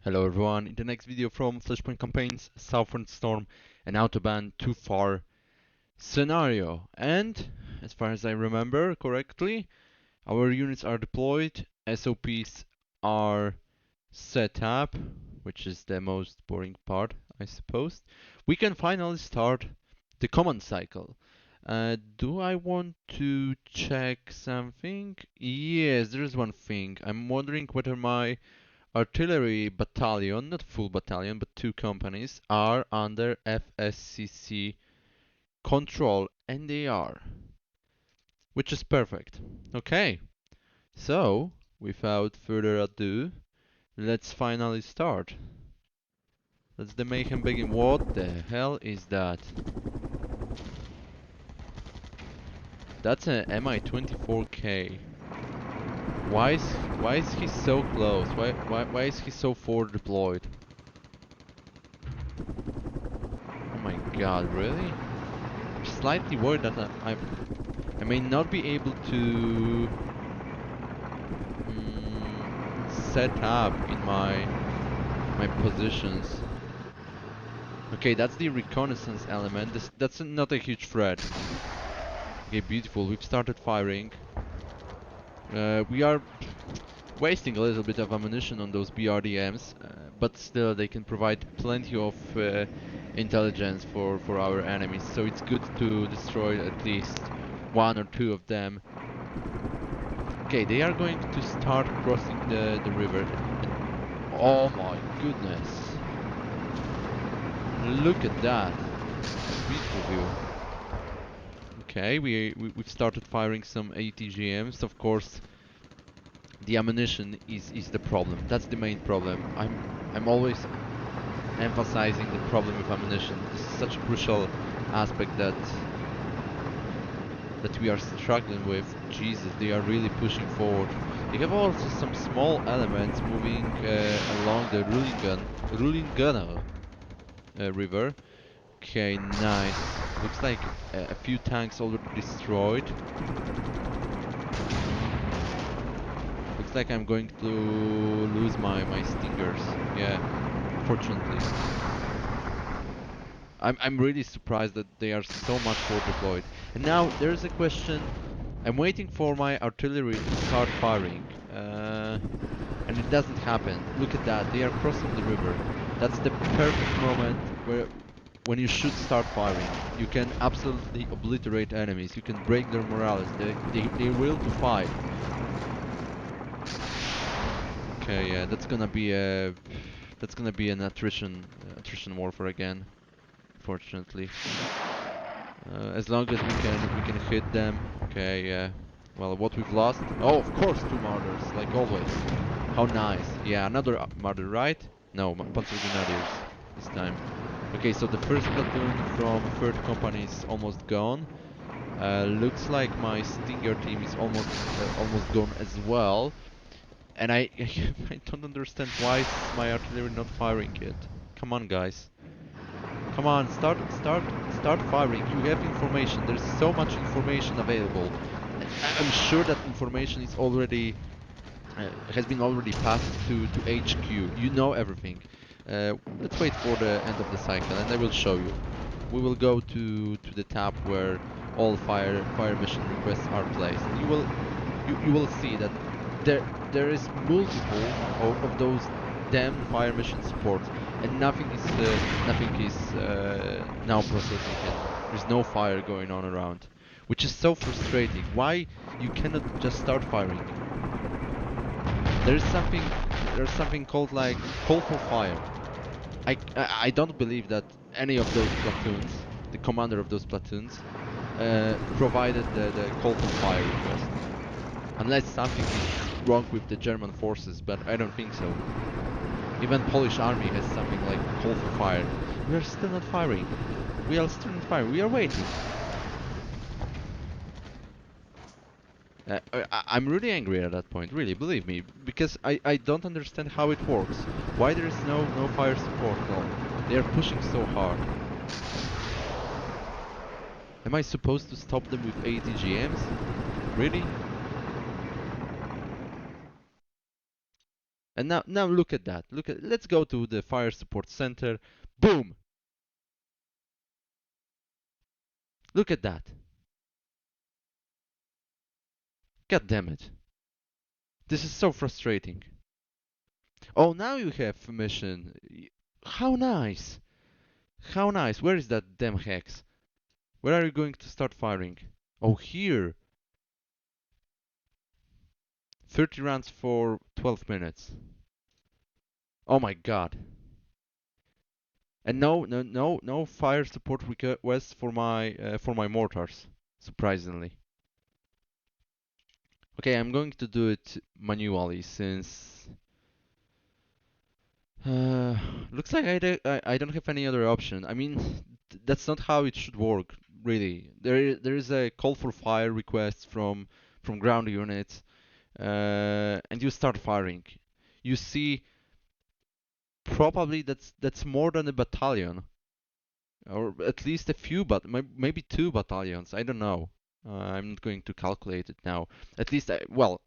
Hello everyone, in the next video from Flashpoint campaigns, Southern Storm and Autobahn Too Far scenario. And as far as I remember correctly, our units are deployed, SOPs are set up, which is the most boring part, I suppose. We can finally start the command cycle. Do I want to check something? Yes, there is one thing. I'm wondering whether my artillery battalion, not full battalion, but two companies, are under FSCC control, and they are, which is perfect. Okay, so without further ado, let's finally start. Let's the mayhem begin. What the hell is that? That's an Mi-24K. Why is he so close? Why is he so forward deployed? Oh my god, really? I'm slightly worried that I may not be able to set up in my positions. Okay, that's the reconnaissance element. That's not a huge threat. Okay, beautiful. We've started firing. We are wasting a little bit of ammunition on those BRDMs, but still they can provide plenty of intelligence for our enemies. So it's good to destroy at least one or two of them. Okay, they are going to start crossing the river. Oh my goodness. Look at that. Beautiful view. Okay, we've started firing some ATGMs. Of course, the ammunition is the problem. That's the main problem. I'm always emphasizing the problem with ammunition. This is such a crucial aspect that we are struggling with. Jesus, they are really pushing forward. They have also some small elements moving along the Rulingana river. Okay, nice. Looks like a few tanks already destroyed. Looks like I'm going to lose my stingers. Yeah, fortunately. I'm really surprised that they are so much forward deployed. And now there's a question. I'm waiting for my artillery to start firing, and it doesn't happen. Look at that, they are crossing the river. That's the perfect moment when you should start firing. You can absolutely obliterate enemies. You can break their morale. They will to fight. Okay, yeah, that's gonna be an attrition warfare again. Fortunately. As long as we can hit them. Okay, yeah. Well, what we've lost? Oh, of course, two martyrs, like always. How nice. Yeah, another martyr, right? No, Panzer Grenadiers this time. Okay, so the first platoon from third company is almost gone. Looks like my Stinger team is almost gone as well. And I I don't understand why is my artillery not firing yet. Come on, guys. Come on, start firing. You have information. There's so much information available. I'm sure that information is already has been already passed to HQ. You know everything. Let's wait for the end of the cycle, and I will show you. We will go to the tab where all fire mission requests are placed. You will see that there is multiple of those damn fire mission supports, and nothing is now processing it. There's no fire going on around, which is so frustrating. Why you cannot just start firing? There's something there's something called like call for fire. I don't believe that any of those platoons, the commander of those platoons, provided the call for fire request. Unless something is wrong with the German forces, but I don't think so. Even Polish army has something like call for fire. We are still not firing. We are still not firing. We are waiting. I'm really angry at that point, really, believe me, because I don't understand how it works. Why there is no fire support at all? They are pushing so hard. Am I supposed to stop them with ATGMs? Really? And now look at that. Let's go to the fire support center. Boom! Look at that. God damn it. This is so frustrating. Oh, now you have mission. How nice. How nice. Where is that damn hex? Where are you going to start firing? Oh, here. 30 rounds for 12 minutes. Oh my god. And no fire support request for my mortars, surprisingly. Okay, I'm going to do it manually since uh, looks like I don't have any other option. I mean, that's not how it should work, really. There is a call for fire request from ground units, and you start firing. You see, probably that's more than a battalion, or at least a few, but maybe two battalions. I don't know. I'm not going to calculate it now. At least, well,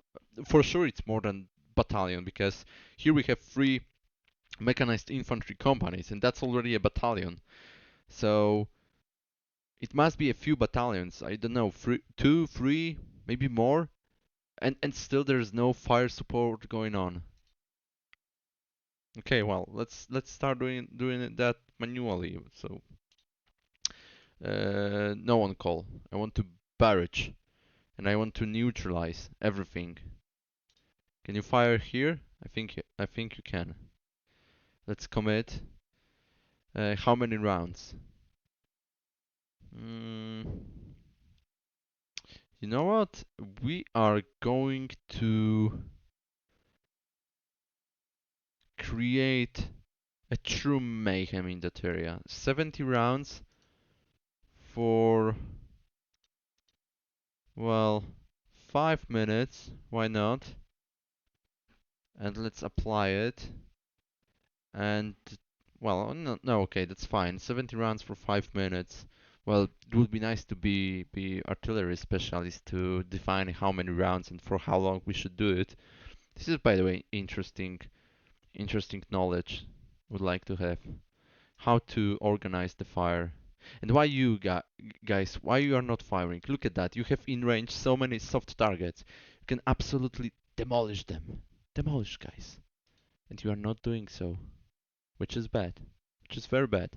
for sure it's more than battalion because here we have three mechanized infantry companies, and that's already a battalion. So it must be a few battalions. I don't know, two, three, maybe more, and still there's no fire support going on. Okay, well, let's start doing that manually. So no on call. I want to barrage, and I want to neutralize everything. Can you fire here? I think you can. Let's commit. How many rounds? Mm, you know what? We are going to create a true mayhem in that area. 70 rounds for, well, 5 minutes. Why not? And let's apply it. And, well, no, okay, that's fine. 70 rounds for 5 minutes. Well, it would be nice to be artillery specialist to define how many rounds and for how long we should do it. This is, by the way, interesting knowledge. Would like to have how to organize the fire. And why you guys, why you are not firing? Look at that. You have in range so many soft targets. You can absolutely demolish them. Demolish, guys. And you are not doing so, which is bad. Which is very bad.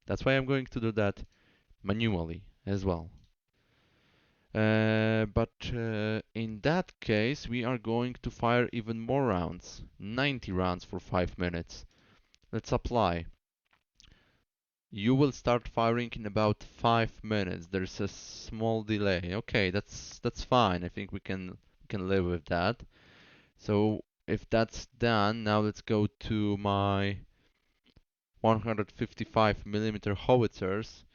That's why I'm going to do that manually as well. But in that case, we are going to fire even more rounds. 90 rounds for 5 minutes. Let's apply. You will start firing in about 5 minutes. There's a small delay. Okay, that's fine. I think we can live with that. So if that's done, now let's go to my 155 millimeter howitzers.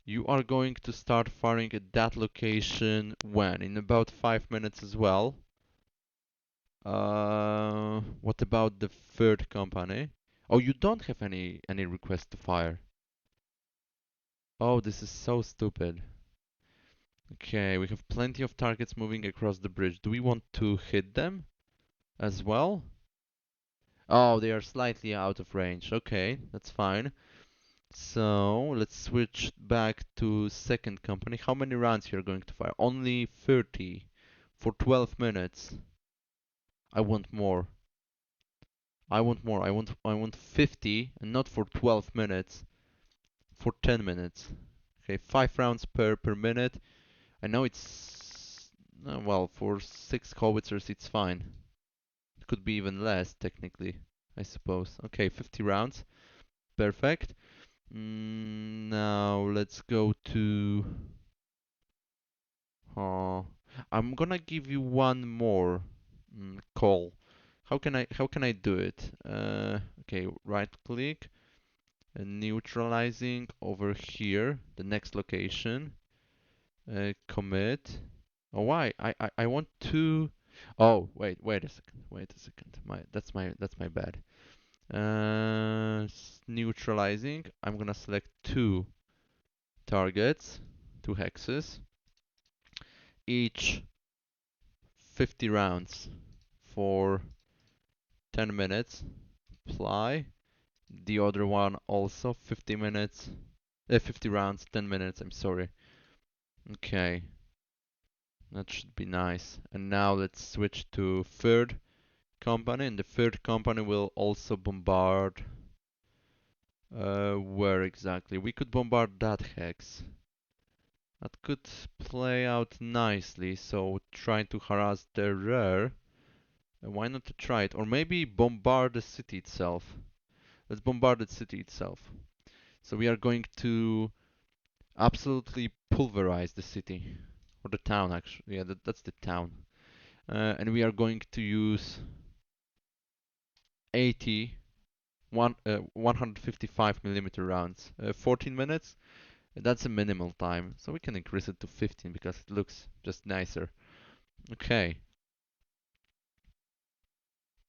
You are going to start firing at that location when? In about 5 minutes as well. What about the third company? Oh, you don't have any request to fire. Oh, this is so stupid. Okay, we have plenty of targets moving across the bridge. Do we want to hit them as well? Oh, they are slightly out of range. Okay, that's fine. So let's switch back to second company. How many rounds you're going to fire? Only 30 for 12 minutes. I want more. I want more. I want 50 and not for 12 minutes, for 10 minutes. Okay, 5 rounds per minute. I know it's well, for 6 howitzers it's fine. It could be even less technically, I suppose. Okay, 50 rounds. Perfect. Now let's go to uh, I'm gonna give you one more call. How can I do it? Okay, right click and neutralizing over here, the next location. Commit. Oh, why? I want to. Oh, wait a second. Wait a second. That's my bad. Neutralizing. I'm gonna select two targets, two hexes, each 50 rounds for 10 minutes. Apply. The other one also 50 minutes. 50 rounds, 10 minutes, I'm sorry. Okay, that should be nice. And now let's switch to third company, and the third company will also bombard. Where exactly? We could bombard that hex. That could play out nicely, so trying to harass the rear. Why not to try it? Or maybe bombard the city itself. Let's bombard the city itself. So we are going to absolutely pulverize the city. Or the town, actually. Yeah, that's the town. And we are going to use 80 155 millimeter rounds. 14 minutes. That's a minimal time, so we can increase it to 15 because it looks just nicer. Okay,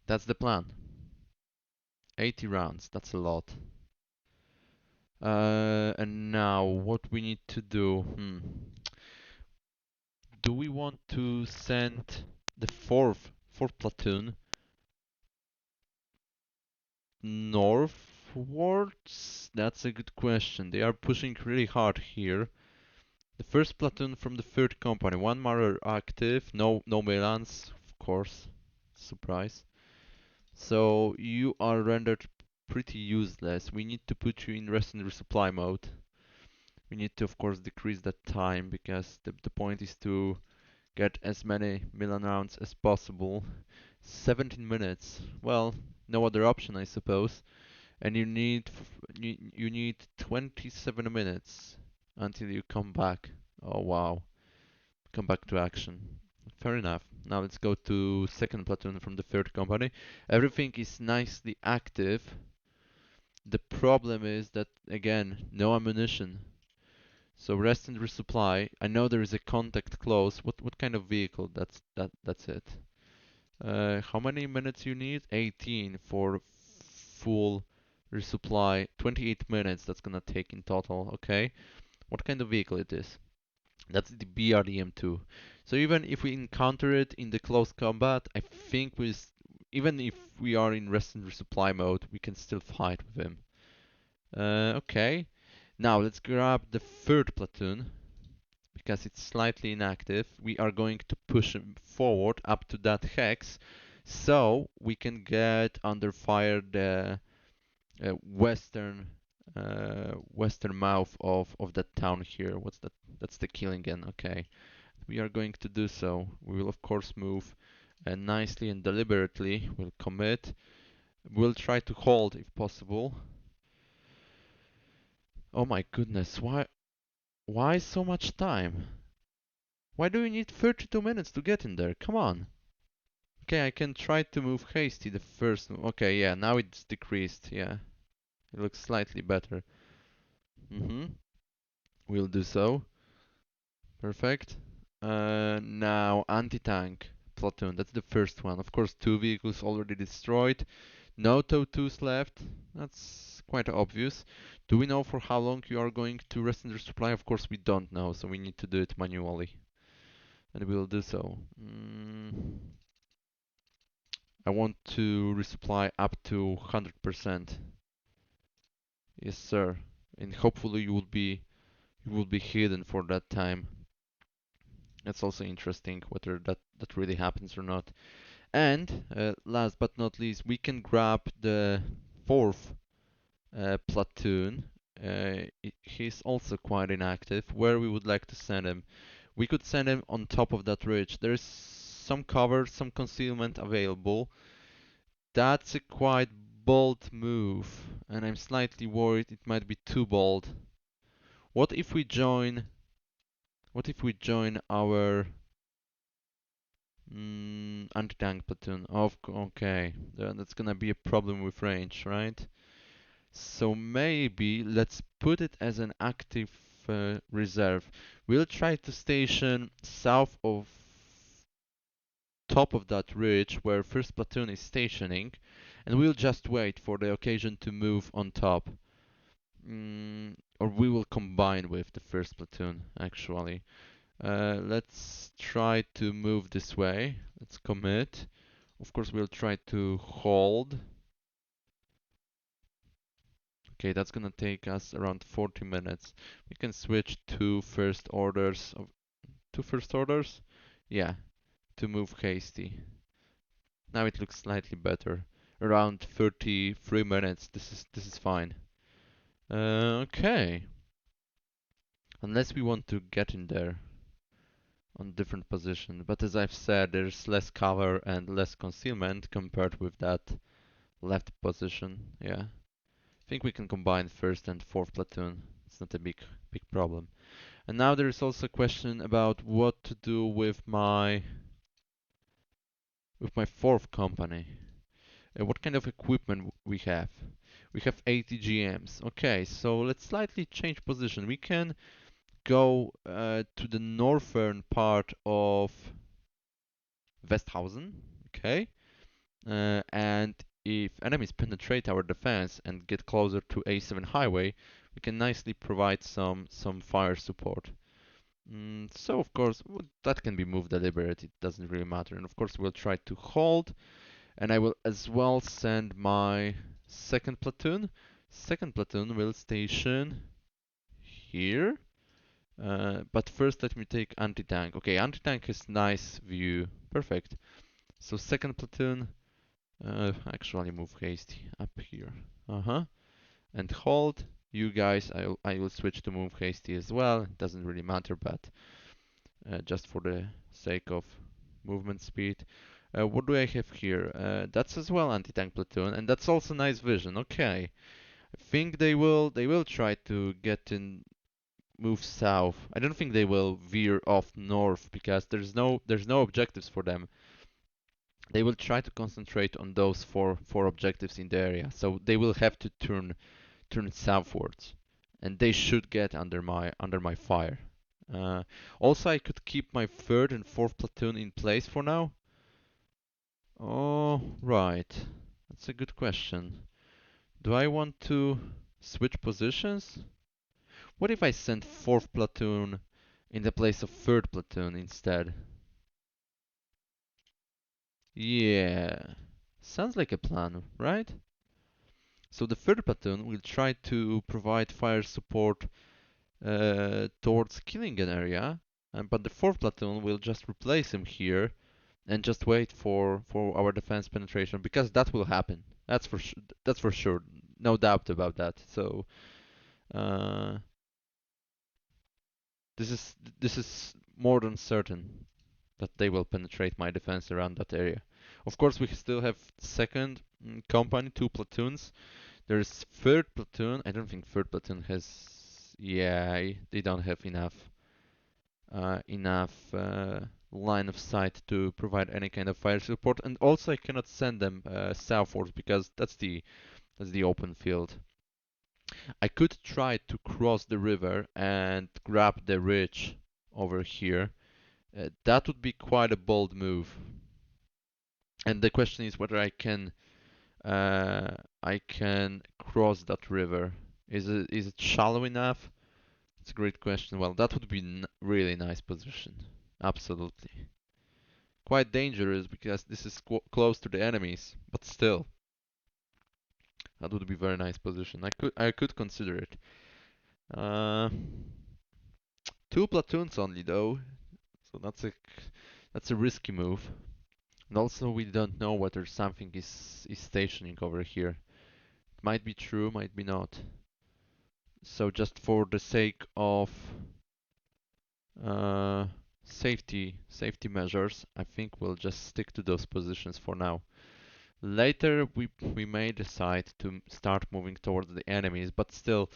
that's the plan. 80 rounds, that's a lot. And now what we need to do? Do we want to send the fourth platoon northwards? That's a good question. They are pushing really hard here. The first platoon from the third company, one marauder active, no Milans, of course. Surprise. So you are rendered pretty useless. We need to put you in rest and resupply mode. We need to of course decrease that time because the point is to get as many Milan rounds as possible. 17 minutes. Well, no other option I suppose. And you need 27 minutes until you come back. Oh wow. Come back to action. Fair enough. Now let's go to second platoon from the third company. Everything is nicely active. The problem is that again, no ammunition. So rest and resupply. I know there is a contact close. What kind of vehicle? That's it. How many minutes you need? 18 for full resupply. 28 minutes that's gonna take in total. Okay. What kind of vehicle it is? That's the BRDM2. So even if we encounter it in the close combat, I think even if we are in rest and resupply mode, we can still fight with him. Okay. Now let's grab the third platoon because it's slightly inactive. We are going to push him forward up to that hex so we can get under fire the western mouth of that town here. What's that? That's the Killingen. Okay. We are going to do so. We will of course move nicely and deliberately. We'll commit. We'll try to hold if possible. Oh my goodness, why so much time? Why do we need 32 minutes to get in there? Come on. Okay, I can try to move hasty the first. Okay, yeah, now it's decreased. Yeah, it looks slightly better. We'll do so. Perfect. Now anti-tank platoon. That's the first one. Of course, two vehicles already destroyed. No TOW2s left. That's quite obvious. Do we know for how long you are going to rest in resupply? Of course, we don't know, so we need to do it manually, and we will do so. I want to resupply up to 100%. Yes, sir. And hopefully you will be hidden for that time. That's also interesting whether that really happens or not. And last but not least, we can grab the fourth platoon. He's also quite inactive. Where we would like to send him? We could send him on top of that ridge. There is some cover, some concealment available. That's a quite bold move, and I'm slightly worried it might be too bold. What if we join? What if we join our anti-tank platoon? Okay, that's gonna be a problem with range, right? So maybe let's put it as an active reserve. We'll try to station south of top of that ridge where first platoon is stationing, and we'll just wait for the occasion to move on top. Or we will combine with the first platoon actually. Let's try to move this way. Let's commit. Of course, we'll try to hold. Okay, that's gonna take us around 40 minutes. We can switch to first orders. To first orders? Yeah, to move hasty. Now it looks slightly better. Around 33 minutes. This is fine. Okay. Unless we want to get in there on different position. But as I've said, there's less cover and less concealment compared with that left position. Yeah. I think we can combine first and fourth platoon. It's not a big problem. And now there is also a question about what to do with my fourth company. What kind of equipment we have? We have 80 GMs. Okay, so let's slightly change position. We can go to the northern part of Westhausen. Okay, and if enemies penetrate our defense and get closer to A7 highway, we can nicely provide some fire support. So of course that can be moved deliberately. It doesn't really matter. And of course we'll try to hold. And I will as well send my second platoon. Second platoon will station here. But first let me take anti-tank. Okay, anti-tank has nice view. Perfect. So second platoon, actually move hasty up here. Uh-huh. And hold. You guys, I will switch to move hasty as well. It doesn't really matter, but just for the sake of movement speed. What do I have here? That's as well anti-tank platoon, and that's also nice vision. Okay, I think they will try to get in, move south. I don't think they will veer off north because there's no objectives for them. They will try to concentrate on those four objectives in the area, so they will have to turn southwards, and they should get under my fire. Uh, Also, I could keep my third and fourth platoon in place for now. Oh, right. That's a good question. Do I want to switch positions? What if I send fourth platoon in the place of third platoon instead? Yeah, sounds like a plan, right? So the third platoon will try to provide fire support towards killing an area, but the fourth platoon will just replace him here and just wait for our defense penetration because that will happen. That's for sure. That's for sure. No doubt about that. So uh, this is more than certain that they will penetrate my defense around that area. Of course, we still have second company, two platoons. There's third platoon. I don't think third platoon has. Yeah, they don't have enough line of sight to provide any kind of fire support, and also I cannot send them southwards because that's the open field. I could try to cross the river and grab the ridge over here. That would be quite a bold move. And the question is whether I can cross that river. Is it shallow enough? It's a great question. Well, that would be really nice position. Absolutely. Quite dangerous because this is close to the enemies, but still, that would be very nice position. I could consider it. Uh, Two platoons only though, so that's a risky move. And also we don't know whether something is stationing over here. It might be true, might be not. So just for the sake of uh, safety measures, I think we'll just stick to those positions for now. Later we may decide to start moving towards the enemies, but still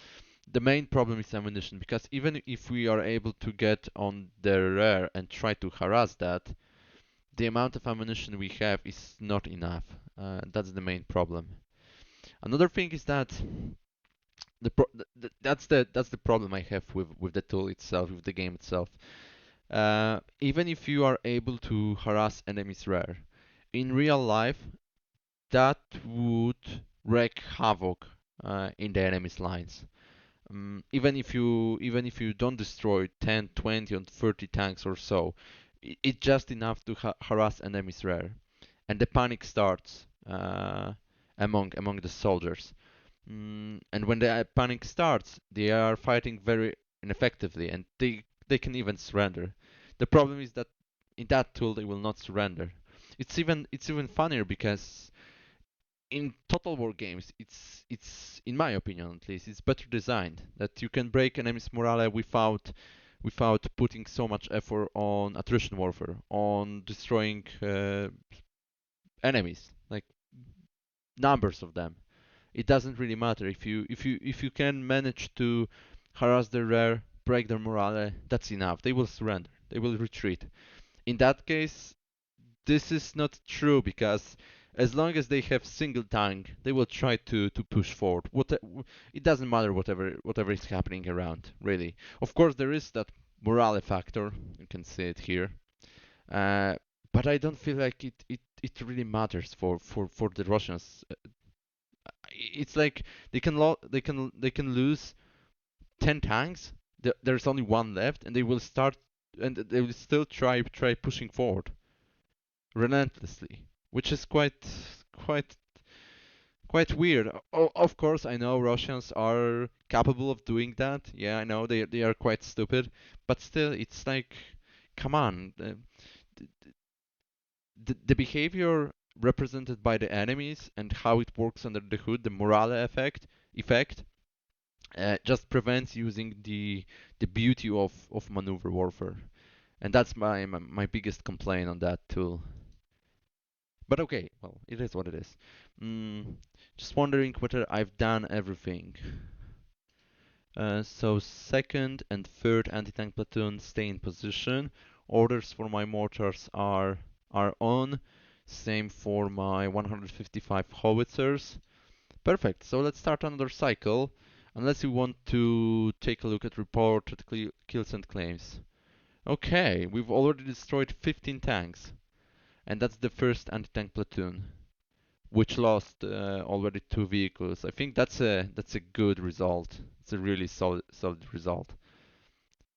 the main problem is ammunition, because even if we are able to get on their rear and try to harass that, the amount of ammunition we have is not enough. That's the main problem. Another thing is that that's the problem I have with the tool itself, with the game itself. Even if you are able to harass enemies rear, in real life that would wreak havoc in the enemy's lines. Even if you don't destroy 10, 20, or 30 tanks or so, it's just enough to harass enemies rear. and the panic starts among the soldiers. And when the panic starts, they are fighting very ineffectively, and they can even surrender. The problem is that in that tool they will not surrender. It's even funnier because in Total War games, it's in my opinion at least, it's better designed that you can break enemies' morale without putting so much effort on attrition warfare, on destroying enemies, like numbers of them. It doesn't really matter if you can manage to harass the rear, break their morale. That's enough. They will surrender. They will retreat. In that case, this is not true because as long as they have single tank, they will try to push forward. It doesn't matter whatever is happening around, really. Of course, there is that morale factor. You can see it here. Uh, but I don't feel like it really matters for the Russians. It's like they can lose 10 tanks. There's only one left, and they will start and they will still try pushing forward relentlessly, which is quite quite weird. Of course, I know Russians are capable of doing that. Yeah, I know they are quite stupid, but still, it's like, come on. The behavior represented by the enemies and how it works under the hood, the morale effect, just prevents using the beauty of maneuver warfare, and that's my biggest complaint on that tool. But okay, well, it is what it is. Mm, just wondering whether I've done everything. So second and third anti-tank platoon stay in position. Orders for my mortars are on. Same for my 155 howitzers. Perfect. So let's start another cycle. Unless you want to take a look at reported kills and claims. Okay, we've already destroyed 15 tanks, and that's the first anti-tank platoon, which lost already 2 vehicles. I think that's a good result. It's a really solid result.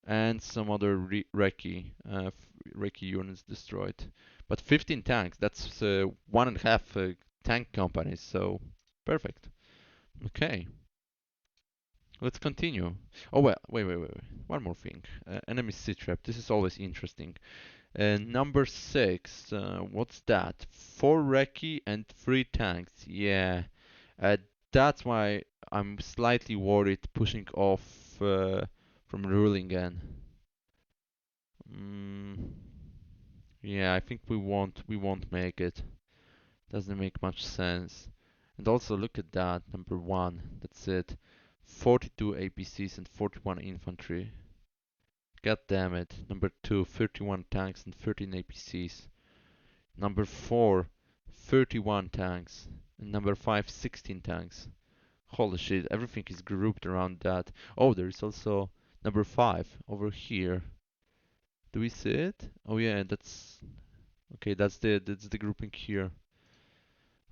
And some other recce units destroyed. But 15 tanks, that's one and a half tank companies, so perfect. Okay, let's continue. Oh well, wait. One more thing. Enemy sea trap. This is always interesting. Number 6, what's that? 4 recce and 3 tanks. Yeah, uh, that's why I'm slightly worried pushing off from Rulingen. Mm, yeah, I think we won't make it. Doesn't make much sense. And also look at that, number 1. That's it. 42 APCs and 41 infantry. God damn it. Number 2, 31 tanks and 13 APCs. Number 4, 31 tanks. And number 5, 16 tanks. Holy shit, everything is grouped around that. Oh, there is also number 5 over here. Do we see it? Oh yeah, that's okay, that's the grouping here.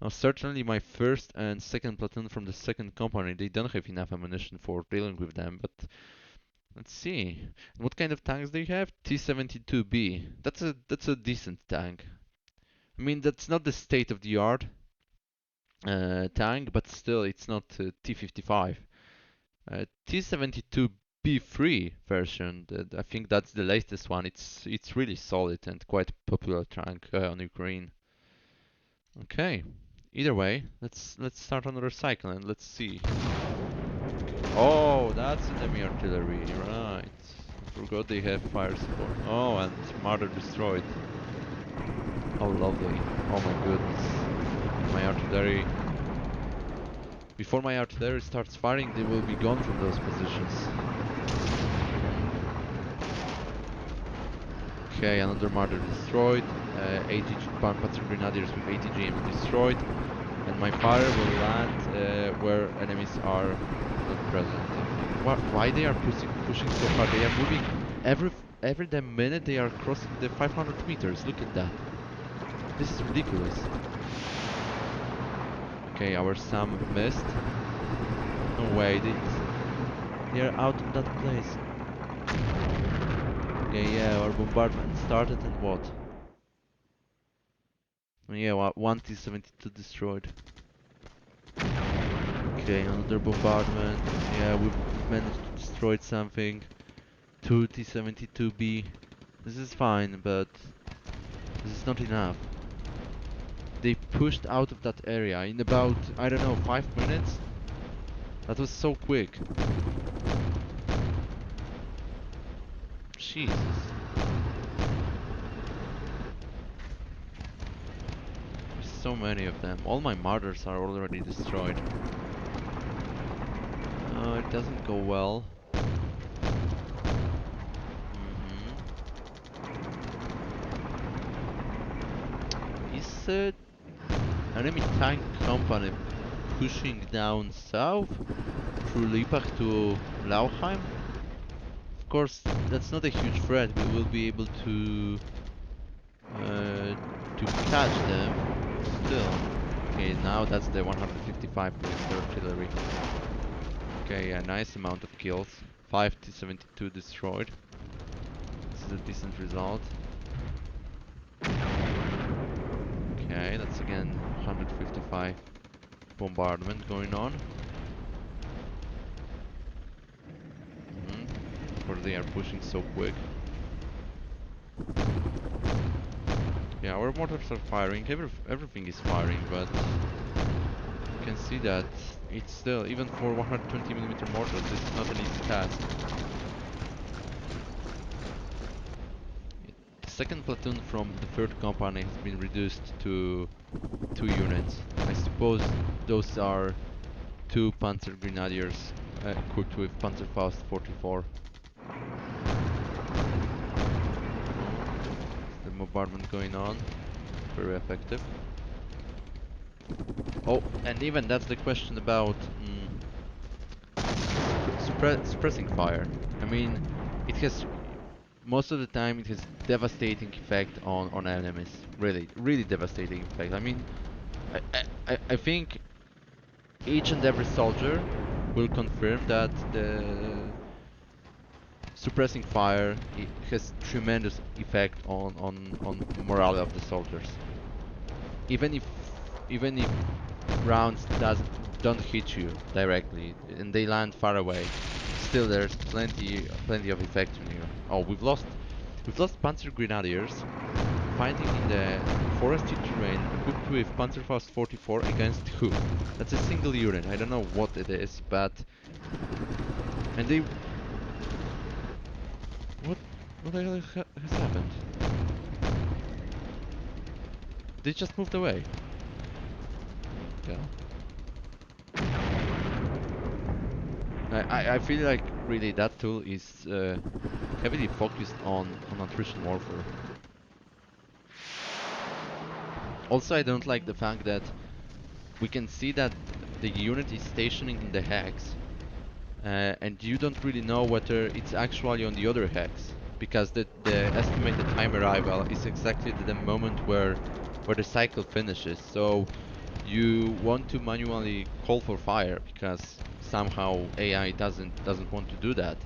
Now certainly my first and second platoon from the second company, they don't have enough ammunition for dealing with them, but let's see. What kind of tanks do you have? T-72B. That's a decent tank. I mean, that's not the state of the art tank, but still, it's not T-55. T-72B3 version, I think that's the latest one. It's really solid and quite popular tank on Ukraine. Okay. Either way, let's start another cycle and let's see. Oh, that's enemy artillery, right? I forgot they have fire support. Oh, and murder destroyed. How lovely. Oh my goodness. My artillery. Before my artillery starts firing, they will be gone from those positions. Okay, another murder destroyed. ATG Patrol Grenadiers with ATGMs destroyed. And my fire will land where enemies are not present. Why they are pushing so hard? They are moving every damn minute. They are crossing the 500 meters. Look at that. This is ridiculous. Okay, our SAM missed. No way, they are out of that place. Okay, yeah, our bombardment started and what? Yeah, one T-72 destroyed. Okay, another bombardment. Yeah, we've managed to destroy something. Two T-72B. This is fine, but this is not enough. They pushed out of that area in about, I don't know, 5 minutes? That was so quick. Jesus. There's so many of them. All my martyrs are already destroyed. It doesn't go well. Mm-hmm. Is enemy tank company pushing down south through Lippach to Lauchheim? Of course, that's not a huge threat. We will be able to catch them. Still. Okay, now that's the 155 millimeter artillery. Okay, a nice amount of kills. 5 T-72 destroyed. This is a decent result. Okay, that's again 155 bombardment going on. Of course, they are pushing so quick. Yeah, our mortars are firing. Everything is firing, but you can see that it's still, even for 120 millimeter mortars, this is not an easy task. The second platoon from the third company has been reduced to 2 units. I suppose those are 2 Panzer Grenadiers equipped with Panzerfaust 44. The bombardment going on. Very effective. Oh, and even that's the question about suppressing fire. I mean, it has most of the time it has devastating effect on enemies. Really, really devastating effect. I mean, I think each and every soldier will confirm that the suppressing fire has tremendous effect on morale of the soldiers. Even if even if rounds don't hit you directly and they land far away, still there's plenty of effect on you. Oh, we've lost Panzer Grenadiers fighting in the forested terrain equipped with Panzerfaust 44 against who? That's a single unit. I don't know what it is, but and they what what the hell has happened? They just moved away. Oh god. I feel like really that tool is heavily focused on attrition warfare. Also, I don't like the fact that we can see that the unit is stationing in the hex, and you don't really know whether it's actually on the other hex, because the estimated time arrival is exactly the moment where the cycle finishes. So you want to manually call for fire because somehow AI doesn't want to do that,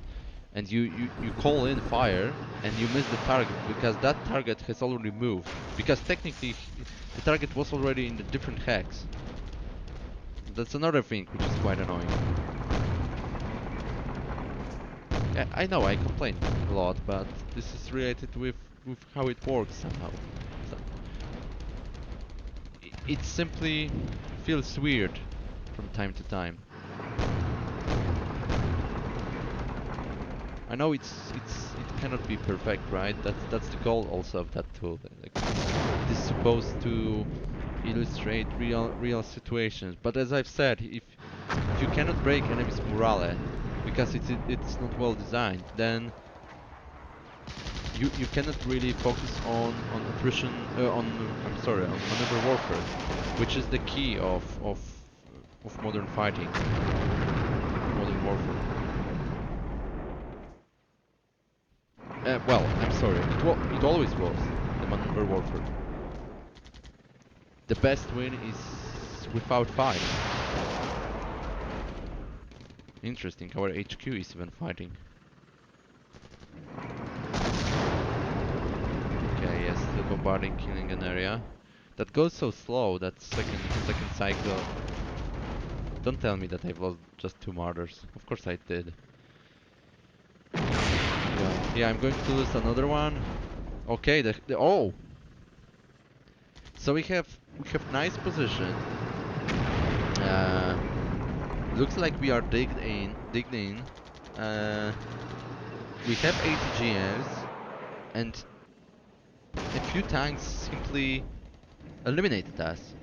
and you call in fire and you miss the target because that target has already moved, because technically the target was already in the different hex. That's another thing which is quite annoying. Yeah, I know I complain a lot, but this is related with how it works somehow. So it simply feels weird from time to time. I know it cannot be perfect, right? That's the goal also of that tool. Like, it is supposed to illustrate real situations. But as I've said, if you cannot break enemies' morale because it's not well designed, then you cannot really focus on attrition on I'm sorry, on maneuver warfare, which is the key of modern fighting, modern warfare. Well, I'm sorry, it always was the maneuver warfare. The best win is without fight. Interesting, our HQ is even fighting. Okay, yes, still bombarding, killing an area. That goes so slow, that second cycle. Don't tell me that I've lost just 2 martyrs. Of course I did. Yeah, I'm going to lose another one. Okay, oh! So we have nice position. Uh, Looks like we are digged in. Uh, we have ATGMs, and a few tanks simply eliminated us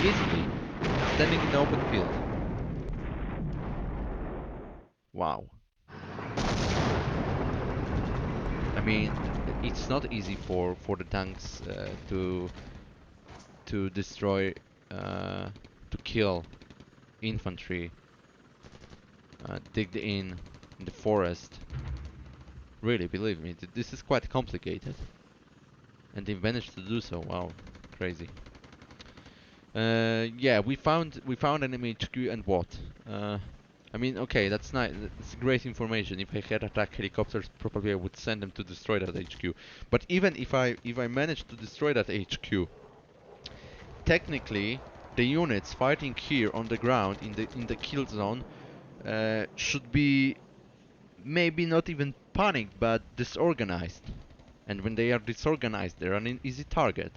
easily, standing in the open field. Wow. I mean, it's not easy for the tanks to destroy, to kill infantry digged in the forest. Really, believe me, this is quite complicated, and they managed to do so. Wow, crazy. Yeah, we found enemy HQ and what? Uh, I mean, okay, that's nice. That's great information. If I had attack helicopters, probably I would send them to destroy that HQ. But even if I managed to destroy that HQ, technically, the units fighting here on the ground in the kill zone should be maybe not even panicked, but disorganized. And when they are disorganized, they're an easy target.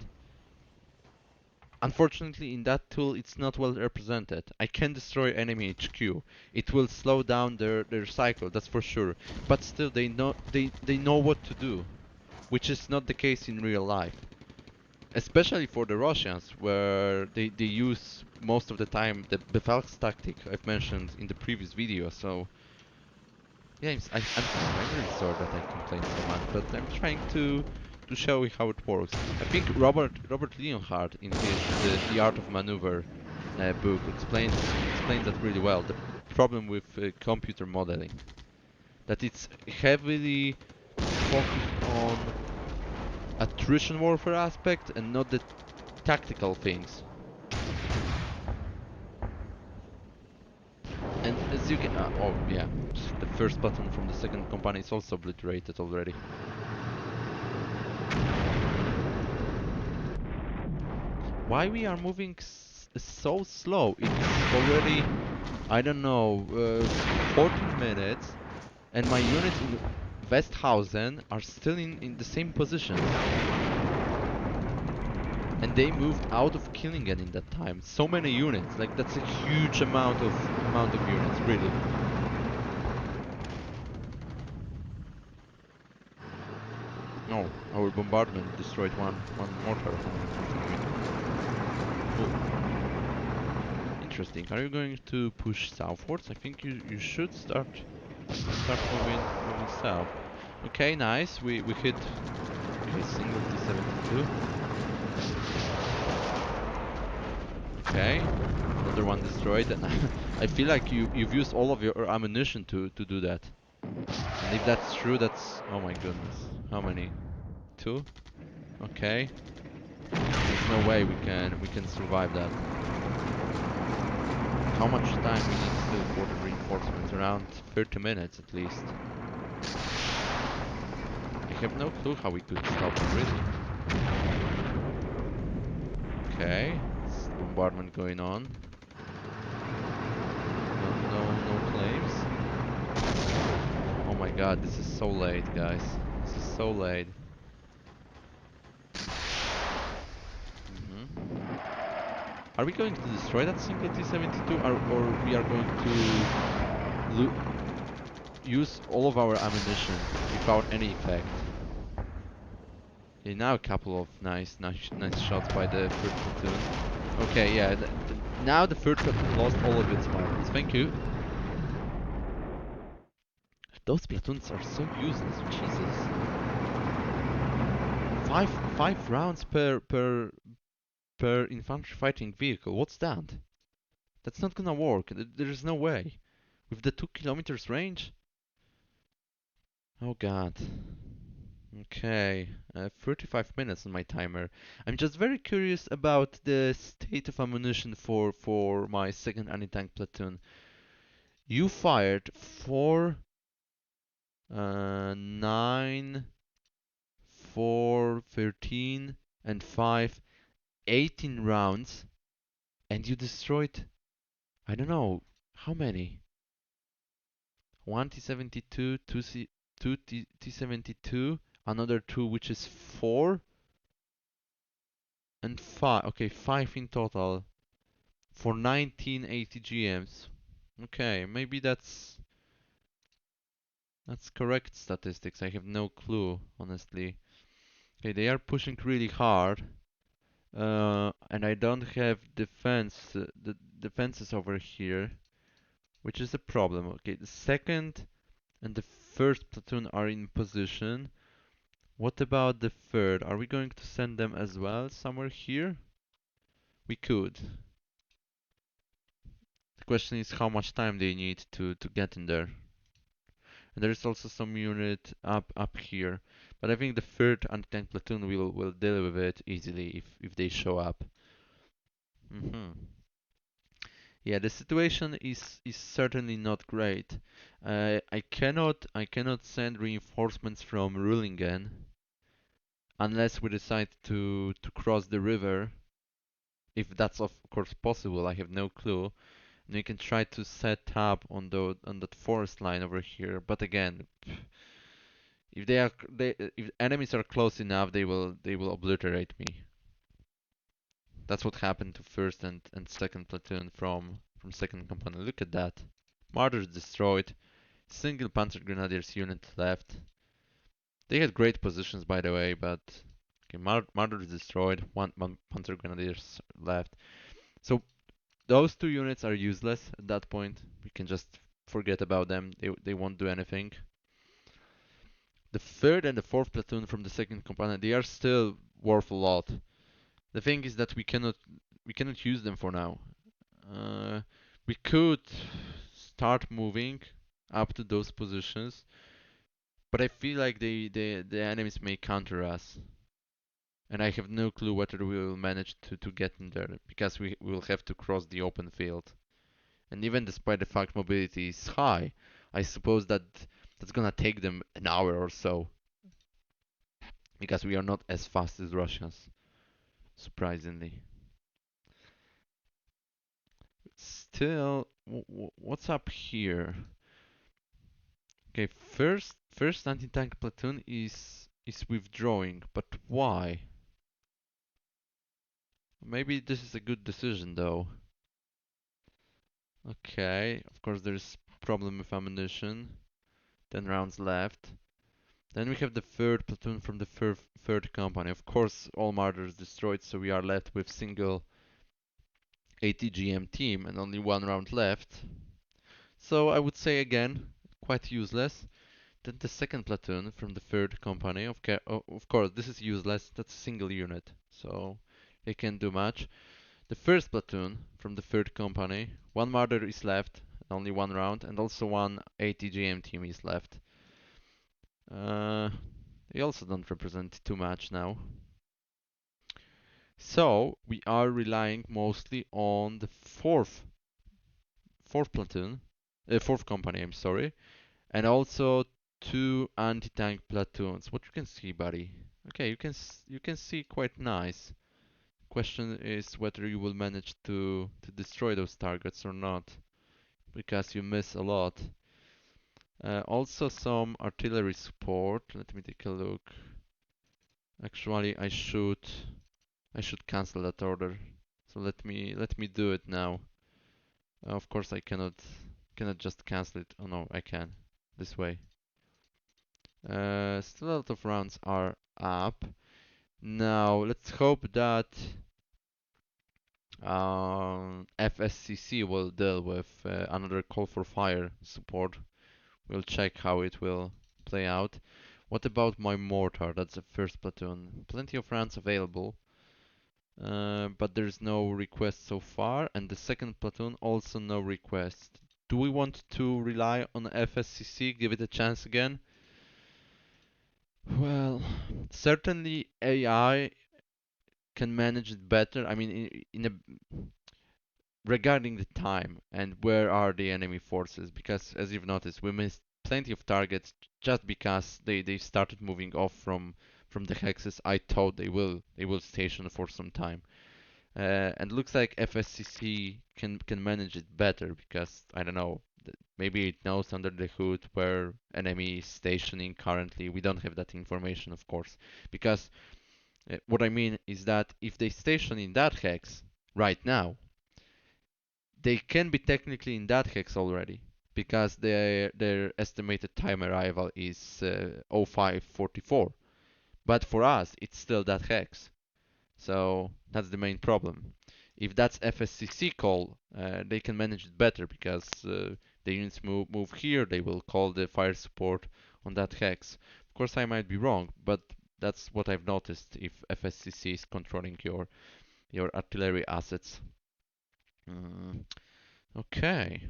Unfortunately, in that tool, it's not well represented. I can destroy enemy HQ. It will slow down their cycle, that's for sure. But still, they know what to do, which is not the case in real life. Especially for the Russians, where they use most of the time the Bevalks tactic I've mentioned in the previous video. So yeah, I'm really sorry that I complain so much, but I'm trying to show you how it works. I think Robert Leonhardt in his The Art of Maneuver book explains that really well. The problem with computer modeling, that it's heavily focused on attrition warfare aspect and not the tactical things. And as you can, oh yeah, the first button from the second company is also obliterated already. Why we are moving so slow? It's already, I don't know, 14 minutes, and my units in Westhausen are still in the same positions. And they moved out of Killingen in that time. So many units, like that's a huge amount of units, really. No, our bombardment destroyed one mortar on an infantry unit. Oh, interesting. Are you going to push southwards? I think you should start moving south. Okay, nice. We hit. Okay, single T-72. Okay, another one destroyed. And I feel like you've used all of your ammunition to do that. And if that's true, that's, oh my goodness. How many? Two? Okay. There's no way we can survive that. How much time we need still for the reinforcements? Around 30 minutes at least. I have no clue how we could stop them, really. Okay, it's bombardment going on. No claims. Oh my god, this is so late, guys. This is so late. Are we going to destroy that single T-72, or we are going to use all of our ammunition without any effect? Okay, now a couple of nice shots by the third platoon. Okay, yeah, now the third platoon lost all of its markers. Thank you. Those platoons are so useless, Jesus. Five rounds per infantry fighting vehicle. What's that? That's not gonna work. There's no way. With the 2 kilometers range? Oh god. Okay, 35 minutes on my timer. I'm just very curious about the state of ammunition for my second anti-tank platoon. You fired 4, 9, 4, 13, and 5 18 rounds and you destroyed, I don't know, how many? One T-72, two T-72, another two, which is four, and five. Okay, five in total for 19 ATGMs. Okay, maybe that's correct statistics. I have no clue, honestly. Okay, they are pushing really hard. And I don't have the defenses over here, which is a problem. Okay, the second and the first platoon are in position. What about the third? Are we going to send them as well somewhere here? We could. The question is how much time they need to get in there. And there is also some unit up here. But I think the third anti-tank platoon will deal with it easily if they show up. Hmm. Yeah, the situation is certainly not great. I cannot send reinforcements from Rulingen unless we decide to cross the river. If that's of course possible, I have no clue. And we can try to set up on that forest line over here. But again, if enemies are close enough, they will obliterate me. That's what happened to first and second platoon from second company. Look at that. Martyrs destroyed. Single Panzer Grenadiers unit left. They had great positions, by the way, but okay, Martyrs destroyed. One Panzer Grenadiers left. So those two units are useless at that point. We can just forget about them. They won't do anything. The third and the fourth platoon from the second company, they are still worth a lot. The thing is that we cannot use them for now. Uh, we could start moving up to those positions, but I feel like the enemies may counter us, and I have no clue whether we will manage to get in there because we will have to cross the open field. And even despite the fact mobility is high, I suppose that's gonna take them an hour or so because we are not as fast as Russians, surprisingly. Still, what's up here? Okay, first anti-tank platoon is withdrawing, but why? Maybe this is a good decision though. Okay, of course there's problem with ammunition. 10 rounds left. Then we have the third platoon from the third company. Of course, all martyrs destroyed, so we are left with single ATGM team and only one round left. So I would say again, quite useless. Then the second platoon from the third company. Of course, this is useless. That's a single unit, so they can't do much. The first platoon from the third company. One martyr is left, only one round, and also one ATGM team is left. Uh, they also don't represent too much now. So we are relying mostly on the fourth platoon, fourth company. I'm sorry, and also two anti-tank platoons. What you can see, buddy? Okay, you can see quite nice. Question is whether you will manage to destroy those targets or not, because you miss a lot. Also some artillery support. Let me take a look. Actually, I should cancel that order. So let me do it now. Of course, I cannot just cancel it. Oh no, I can. This way. Still a lot of rounds are up. Now let's hope that FSCC will deal with another call for fire support. We'll check how it will play out. What about my mortar? That's the first platoon. Plenty of rounds available. But there's no request so far, and the second platoon also no request. Do we want to rely on FSCC, give it a chance again? Well, certainly AI can manage it better. I mean, regarding the time and where are the enemy forces, because as you've noticed, we missed plenty of targets just because they started moving off from the hexes. I thought they will station for some time. And looks like FSCC can manage it better because I don't know, maybe it knows under the hood where enemy is stationing currently. We don't have that information, of course, because what I mean is that if they station in that hex right now, they can be technically in that hex already because their estimated time arrival is 0544. But for us, it's still that hex. So that's the main problem. If that's FSCC call, they can manage it better because the units move here, they will call the fire support on that hex. Of course, I might be wrong, but that's what I've noticed if FSCC is controlling your artillery assets. Mm, okay.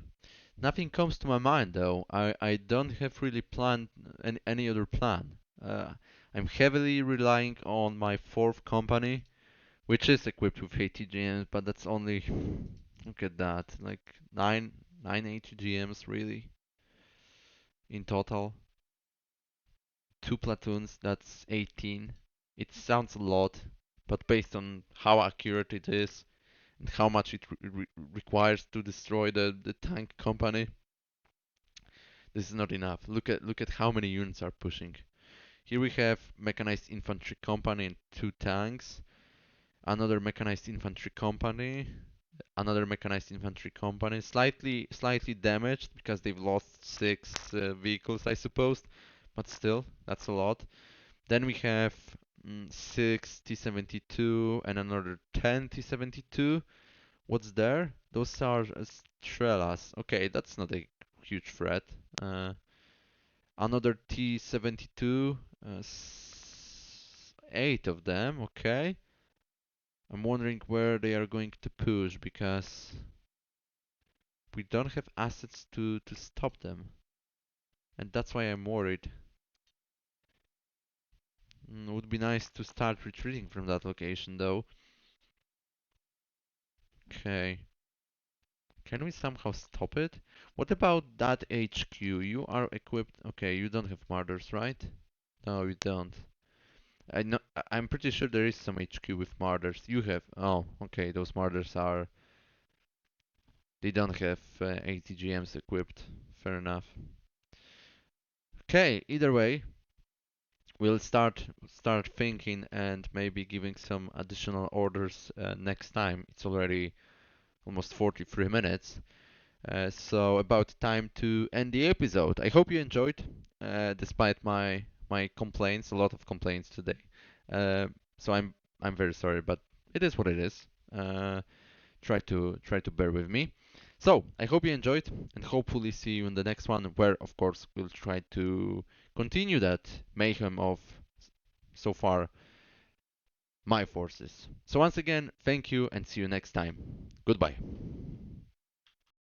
Nothing comes to my mind though. I don't have really planned any other plan. I'm heavily relying on my fourth company, which is equipped with ATGMs, but that's only, look at that, like nine ATGMs really in total. Two platoons, that's 18. It sounds a lot, but based on how accurate it is and how much it requires to destroy the tank company, this is not enough. Look at how many units are pushing. Here we have mechanized infantry company and two tanks, another mechanized infantry company, another mechanized infantry company, slightly damaged because they've lost six vehicles, I suppose, but still, that's a lot. Then we have six T-72 and another 10 T-72. What's there? Those are Strelas. Okay, that's not a huge threat. Uh, Another T-72, eight of them. Okay. I'm wondering where they are going to push because we don't have assets to stop them. And that's why I'm worried. Would be nice to start retreating from that location though. Okay. Can we somehow stop it? What about that HQ? You are equipped. Okay, you don't have martyrs, right? No, you don't. I'm pretty sure there is some HQ with martyrs. You have. Oh, okay. Those martyrs are. They don't have ATGMs equipped. Fair enough. Okay. Either way, we'll start thinking and maybe giving some additional orders next time. It's already almost 43 minutes. So about time to end the episode. I hope you enjoyed, despite my complaints, a lot of complaints today. Uh, so I'm very sorry, but it is what it is. Try to bear with me. So I hope you enjoyed, and hopefully see you in the next one, where of course we'll try to continue that mayhem of so far my forces. So once again, thank you, and see you next time. Goodbye.